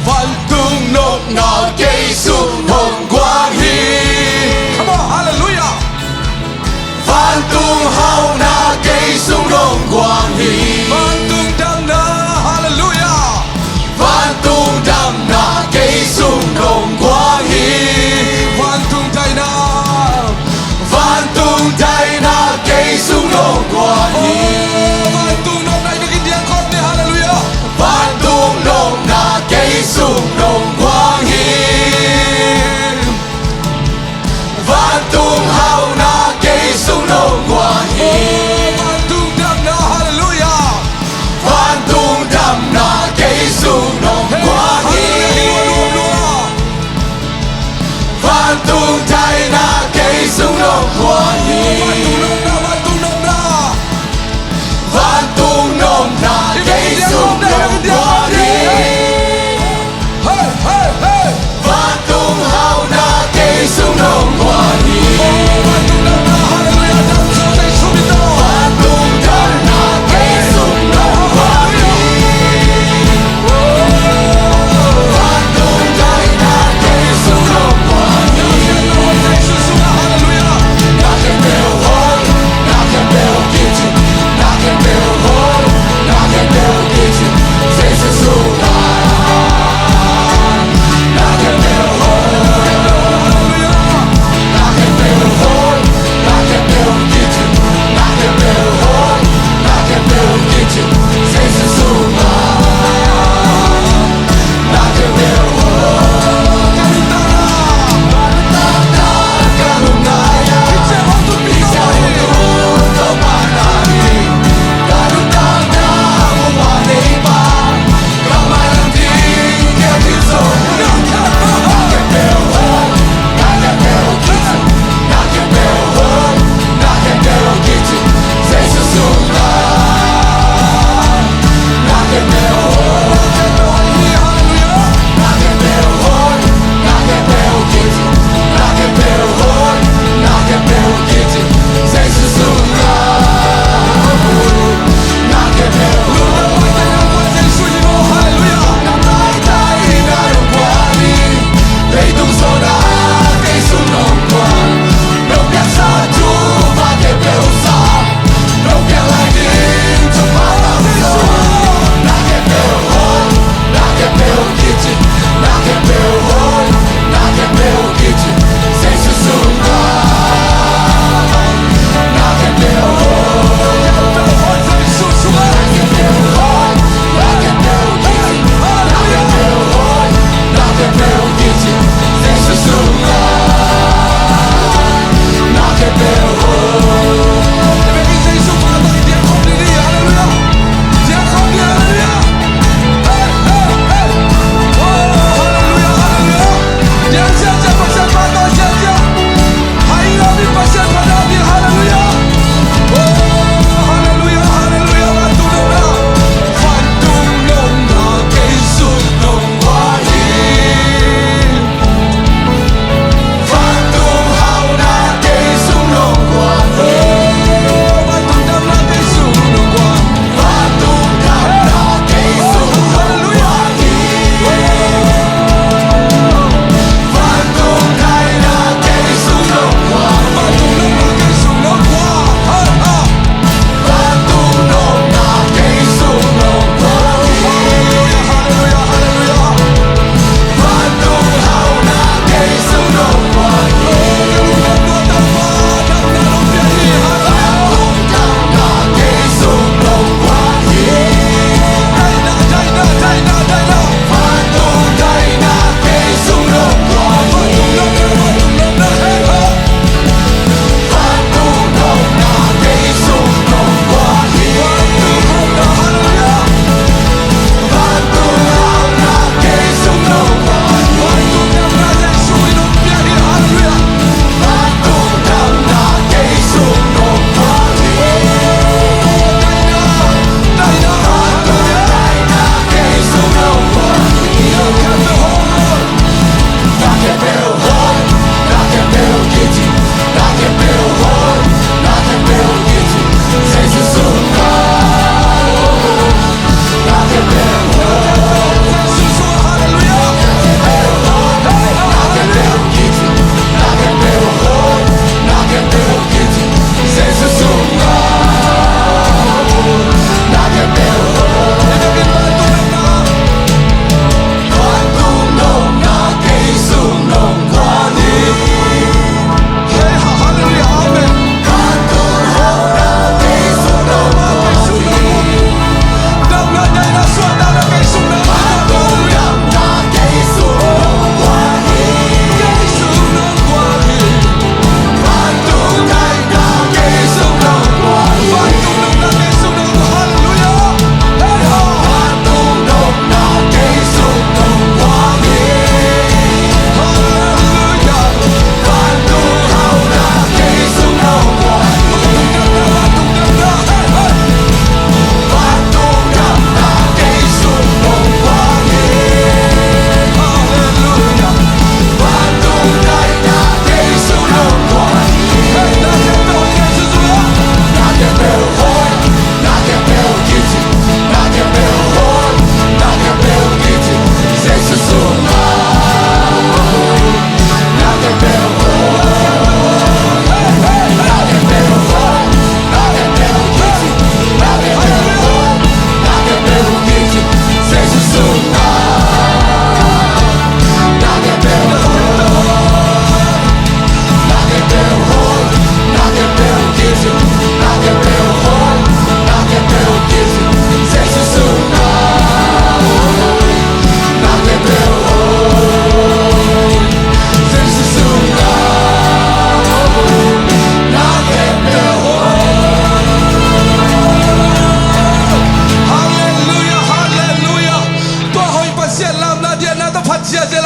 Phật tung nốt ngọ Giêsu hồng quang hi. Come on, hallelujah. Phật tung hậu na Giêsu hồng quang hi. Phật tung đăng na, hallelujah. Phật tung đăng na Giêsu hồng quang hi. Phật tung đại na, Phật tung đại na Giêsu hồng quang hi. Phật tung nốt này được cái tiếng con đi, hallelujah. Phật tung nốt na Giêsu hồng quang hi.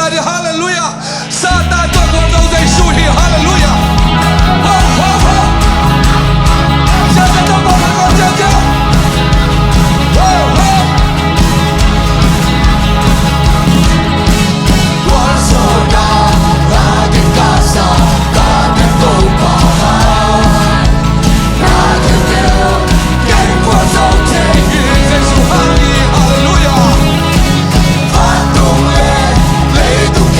下去，哈利路亚！撒旦恶魔都在树里，哈利路亚！吼吼吼！下下都把那个下下，吼吼！我说那那个嘎萨，那个都巴哈，那个牛，给我走天宇，在树哈里，哈利路亚！发动雷，雷动天。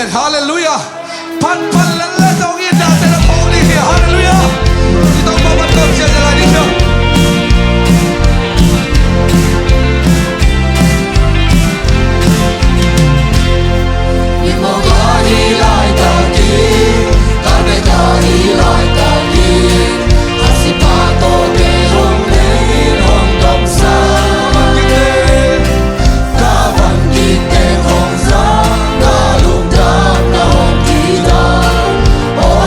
Amen. Hallelujah. Pan la tong yên đã sẽ là bố đi kìa. Hallelujah. Chúng ta mau bắt đầu chia sẻ lại đi chưa? Oh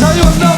Hallelujah,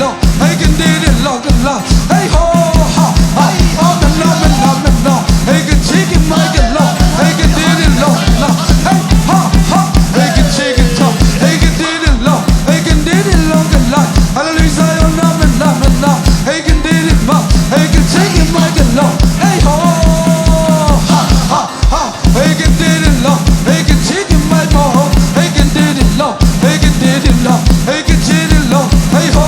long, I can did it long and long. Hey ho ha ha, I'm in love and love and love. I can take it my good long, I can did it long and long. Hey ha ha, I can take it long, I can did it long, I can did it long and long. Hallelujah, I'm love and love and love. I can did it long, I can take it my good long. Hey ho ha ha ha, I can did it long, I can take it my more. I can did it long, I can did it long, I can did it long. Hey ho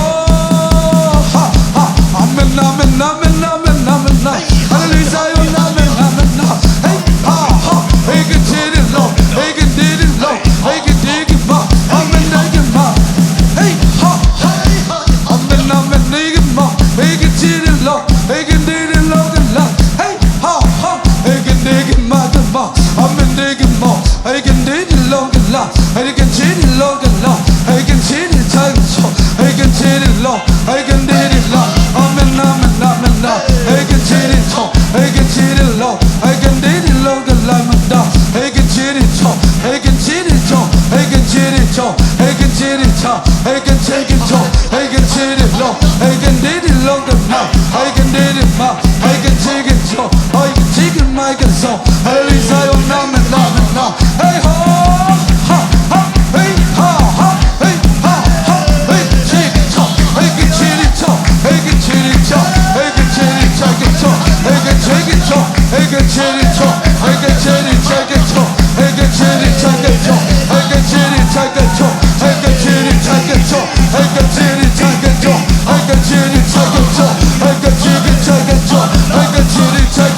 ha ha, I'm in love and love and love and love and love. Hallelujah, I'm love and love and love. Hey ha ha, I can did it long, I can did it long, I can dig it more. I'm in love and love. Hey ha ha, I'm in love and dig it more. I can did it long, I can did it long and love. Hey ha ha, I can dig it more and more. I'm in dig it more. I can did it long and long. I can did it long and long. I can did it time so. I can did it long. I can did it long. I'm in love and love and love. I can did it long. I can did it long. I can did it long and long and love. I can did it long. I can did it long. I can did it long. I can did it long. I can take it long. I can did it long. I can did it long and long. I can did it long. I can take it long. I can take it my good song. Hallelujah, I'm love and love and love. Hey ho ha ha, hey ha ha, hey ha ha, hey take it long. I can take it long. I can take it long. I can take it, take it long. I can take it long. I can take it long. I can take it, take it long. I can take it, take it long. I can take it, take it long. I can take it, take it long. I can take it, take it long. I can take it, take it long. I can take it, take it long. I can take it,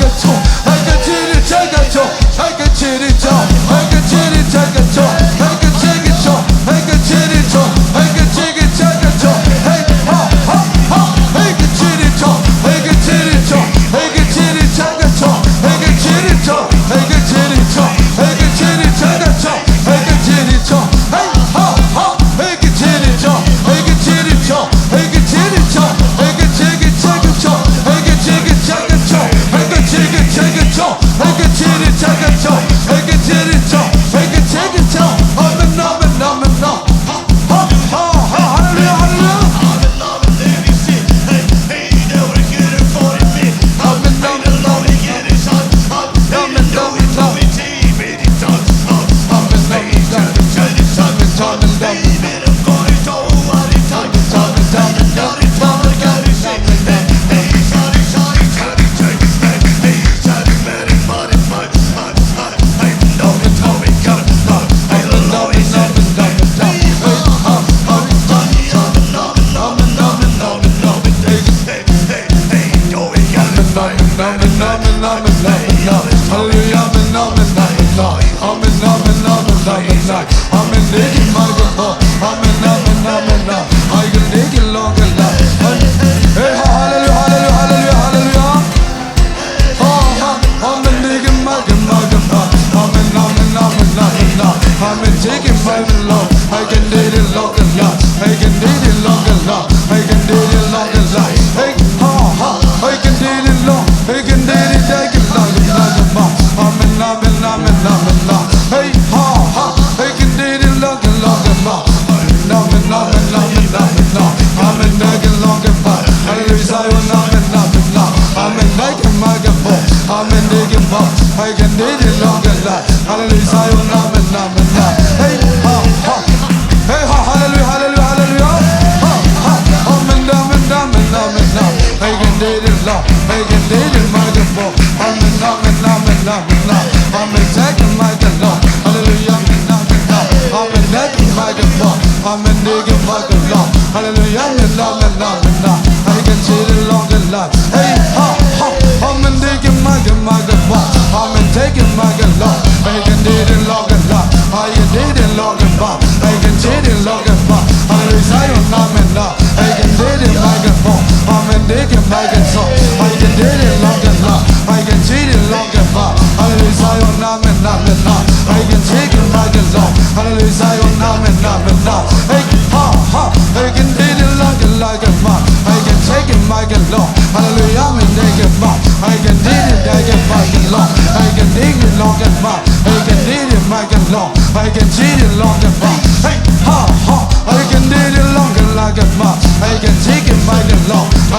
take it long. I can take it, take it long. I can take it long. I can take it, take it long. I can take it long. I can take it long. I can take it, take it long. Hey ha ha ha. I can take it long. I can take it long. I can take it, take it long. I can take it long. I can take it long. I can take it, take it long. I can take it long. Hey ha ha. I can take it long. I can take it long. I can take it long. I can take it, take it long. I can take it, take it long. I can take it, take it long. I can take it, take it long. I can take it long. I can take it long. I'm in love and love and love. Ha ha ha ha. Hallelujah, hallelujah. I'm in love and let me see. Hey, hey, you know what I get it for it, me. I'm in love and love and get it son. I'm in love and love and team it is done. I'm in love and love and get it son. Baby, I'm going to what it time. I'm in love and love and love and get it see. Hey, hey, sorry, sorry, sorry, sorry. Hey, hey, sorry, man, it's mud, it's mud, mud, mud. I'm in love and love and get it love. I'm in love and love and love and love. Hey, I'm in love and love and love and love and love and hey, hey, hey, hey, yo, we got it fine. I'm in love and love and love and love. Hallelujah, I'm in love and love and love. I'm in love and love and love and love. I'm in digging my good love. I'm in love and love and love. I can dig it long and love. Hey, hallelujah, hallelujah, hallelujah, hallelujah. I'm in digging my good love. I'm in love and love and love and love. I'm in digging my good love. I can dig it long and love. I can dig it long and love. I can dig it long and love. Hey, ha ha. I can dig it long. I can dig it, take it long and love and love. I'm in love and love and love and love. Hey, ha ha. I can dig it long and long and love. Love and love and love and love and love. I'm in digging long and love. Hallelujah, I'm love and love and love. I'm in digging my good love. I'm in digging love. I can dig it long and love. Hallelujah, I'm love and love and love. Hey, ha ha. Hey, ha, hallelujah, hallelujah, hallelujah. Ha ha. I'm in love and love and love and love. I can dig it long. I can dig it my good love. I'm in love and love and love and love. I'm in taking my good love. Hallelujah, I'm in love and love. I'm in taking my good love. I'm in digging my good love. Hallelujah, I'm in love and love and love. I can see it long and love. Hey, ha ha. I'm in digging my good love. I'm in taking my good love. I can dig it long and love. I can dig it long and love. I can dig it long and love. Hallelujah, I'm love and love. I can dig it my good love. I'm in digging my good love. I can dig it long and love. I can dig it long and love. Hallelujah, I'm love and love.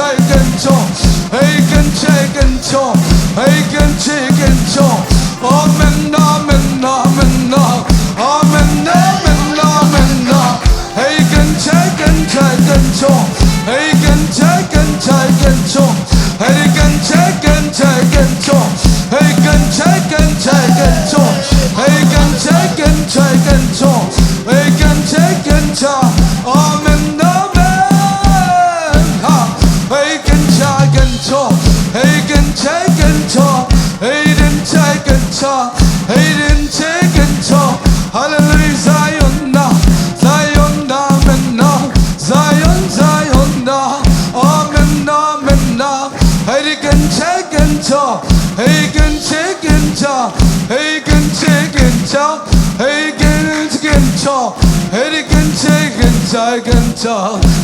kencho, hey kenche kencho, hey kenche kencho. Amen, amen, amen, amen, amen, amen. Hey kenche kenche kencho, hey kenche kenche kencho, hey kenche kenche kencho, hey kenche kenche kencho, hey kenche kenche kencho, hey kenche kencha. Amen, amen. Hey kencha kencho, hey kenche kencho, hey kenche kencha, hey kenche kencho. Hallelujah, Zion now, Zion now, amen now, Zion, Zion now, amen now, amen now. Hey kenche kencho, hey kenche kencha, hey kenche kencha, hey kenche kencha, hey kenche kencha kencha.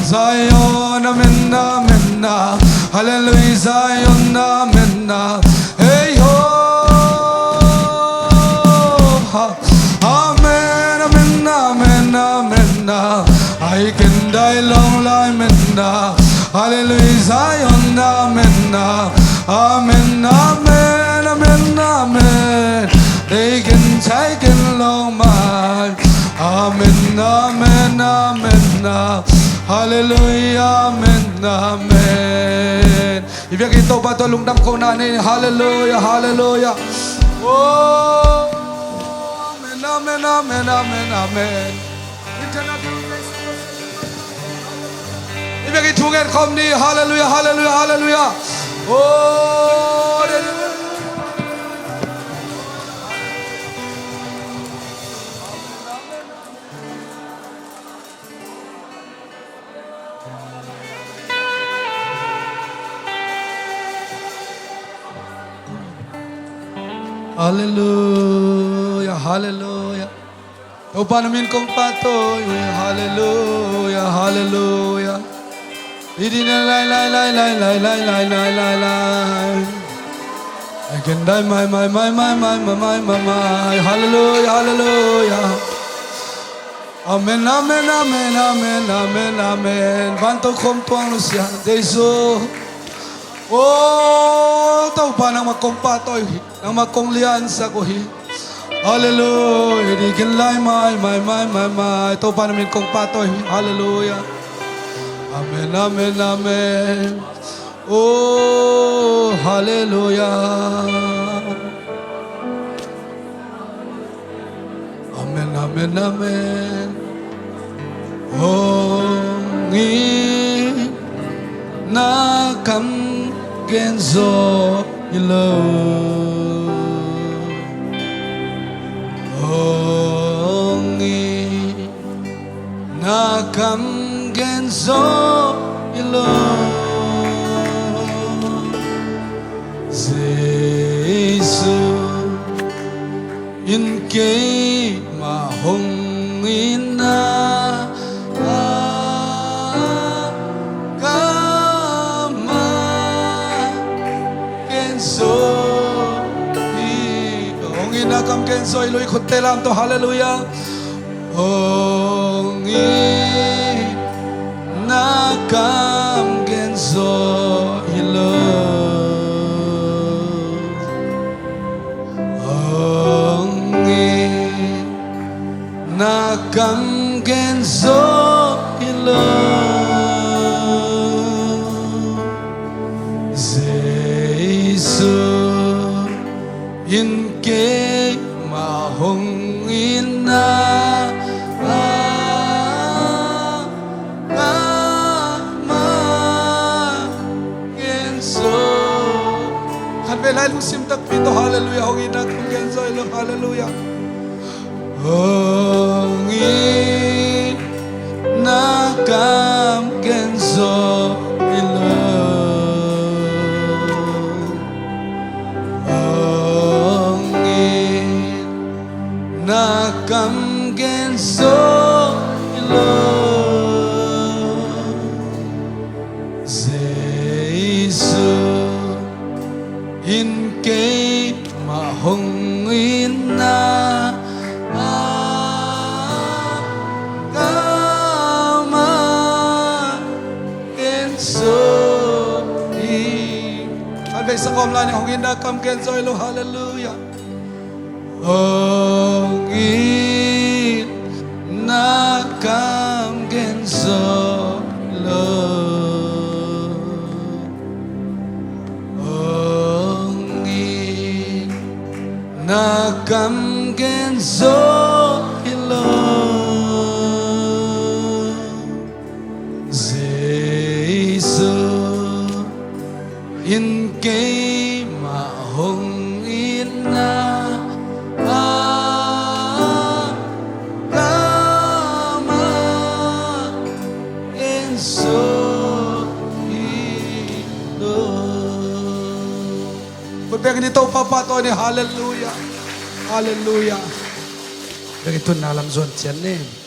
Zion, amen now, amen now. Hallelujah, Zion, amen now. Hey ho. Amen, amen, amen, amen. I can die long life, amen. Hallelujah, Zion, amen. Amen, amen, amen, amen. They can take it long life. Amen, amen, amen. Hallelujah, amen, amen. If you get to batulong dam ko na ni hallelujah, hallelujah. Oh. Amen, amen, amen, amen. If you get come ni hallelujah, hallelujah, hallelujah. Oh, hallelujah, hallelujah. Upang namin kong patoy, hallelujah, hallelujah. Hindi na lay. I can die, my, hallelujah, hallelujah. Amen, amen, amen, amen, amen, amen. Banto kom tuang Lucia, Jesu. Oh, tao pa nang magkong patoy, nang magkong liansa ko hi. Hallelujah, di can lie, my. Ito pa namin kong patoy. Hallelujah. Amen, amen, amen. Oh, hallelujah. Amen, amen, amen. Oh, ngi na kam genzo ilo. Ongi nakam genzo ilo Jesu inke mahongina kama genzo nakam kenso iloi khutelam to hallelujah. Ongi nakam kenso ilo. Ongi nakam kenso ilo. Jesu inke mahongina kama genso. Kanbelay lusimtak pito hallelujah. Hongina kung genso ilo hallelujah. Hongi nakam genso ilo. Nakam genso ilo. Jesu inke mahongina kama genso มันเป็นสกอมลายในห้องอินดากำเกนซอยโลฮาเลลูยาห้องอินดากำเกนซอยโลห้องอินดากำเกนซอยโลin kay mahong ina agama in so ilo. Pagpagin ito papato ni hallelujah, hallelujah. Bagito na alam zon siya ni.